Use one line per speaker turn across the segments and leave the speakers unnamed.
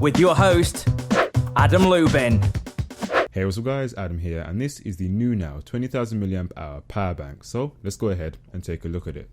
with your host, Adam Lubin.
Hey, what's up guys, Adam here, and this is the new now 20,000 milliamp hour power bank. So let's go ahead and take a look at it.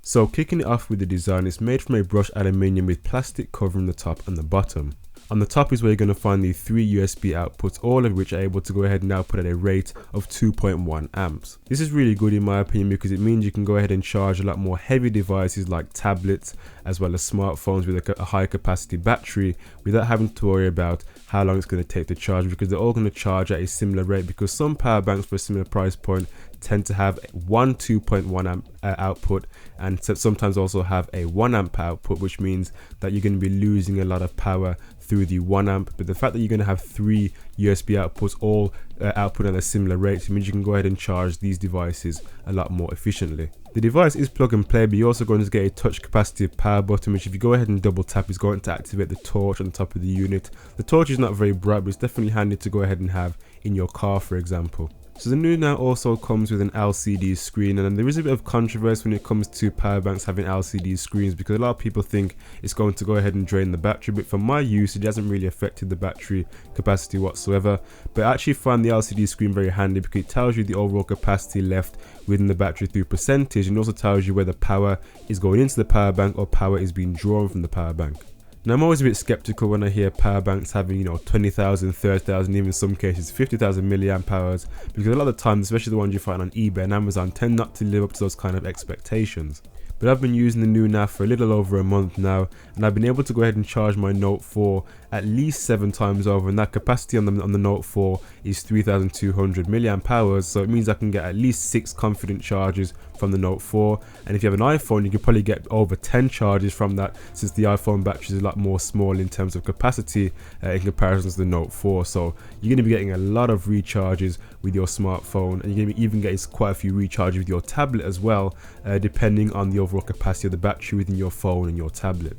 So kicking it off with the design, it's made from a brushed aluminium with plastic covering the top and the bottom. On the top is where you're going to find the 3 USB outputs, all of which are able to go ahead and output at a rate of 2.1 amps. This is really good in my opinion because it means you can go ahead and charge a lot more heavy devices like tablets as well as smartphones with a high capacity battery without having to worry about how long it's going to take to charge, because they're all going to charge at a similar rate, because some power banks for a similar price point tend to have one 2.1 amp output and sometimes also have a 1 amp output, which means that you're going to be losing a lot of power through the 1 amp. But the fact that you're going to have 3 USB outputs all output at a similar rate, it means you can go ahead and charge these devices a lot more efficiently. The device is plug and play, but you're also going to get a touch capacitive power button, which if you go ahead and double tap is going to activate the torch on the top of the unit. The torch is not very bright, but it's definitely handy to go ahead and have in your car, for example. So the new now also comes with an LCD screen, and there is a bit of controversy when it comes to power banks having LCD screens, because a lot of people think it's going to go ahead and drain the battery, but for my use it hasn't really affected the battery capacity whatsoever. But I actually find the LCD screen very handy because it tells you the overall capacity left within the battery through percentage, and also tells you whether power is going into the power bank or power is being drawn from the power bank. Now I'm always a bit skeptical when I hear power banks having 20,000, 30,000, even in some cases 50,000 milliamp hours, because a lot of the time, especially the ones you find on eBay and Amazon, tend not to live up to those kind of expectations. But I've been using the new NAV for a little over a month now, and I've been able to go ahead and charge my Note 4 at least 7 times over, and that capacity on the Note 4 is 3,200 milliamp hours, so it means I can get at least 6 confident charges from the Note 4. And if you have an iPhone, you can probably get over 10 charges from that, since the iPhone battery is a lot more small in terms of capacity in comparison to the Note 4. So you're going to be getting a lot of recharges with your smartphone, and you're going to be even getting quite a few recharges with your tablet as well, depending on the overall capacity of the battery within your phone and your tablet.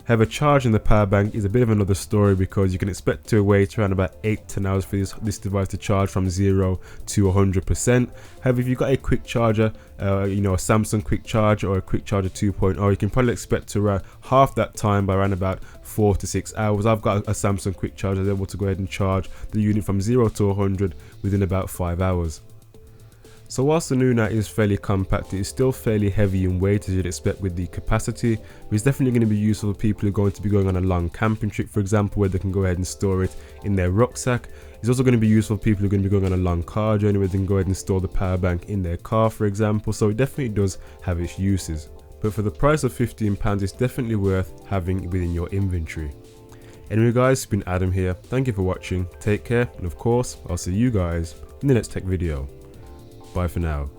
However, charging the power bank is a bit of another story, because you can expect to wait around about 8-10 hours for this device to charge from 0 to 100%. However, if you've got a quick charger, a Samsung quick charge or a quick charger 2.0, you can probably expect to around half that time by around about 4 to 6 hours. I've got a Samsung quick charger that's able to go ahead and charge the unit from 0 to 100 within about 5 hours. So whilst the Nuna is fairly compact, it is still fairly heavy in weight as you'd expect with the capacity, but it's definitely going to be useful for people who are going to be going on a long camping trip, for example, where they can go ahead and store it in their rucksack. It's also going to be useful for people who are going to be going on a long car journey, where they can go ahead and store the power bank in their car, for example. So it definitely does have its uses. But for the price of £15, it's definitely worth having within your inventory. Anyway guys, it's been Adam here. Thank you for watching. Take care, and of course, I'll see you guys in the next tech video. Bye for now.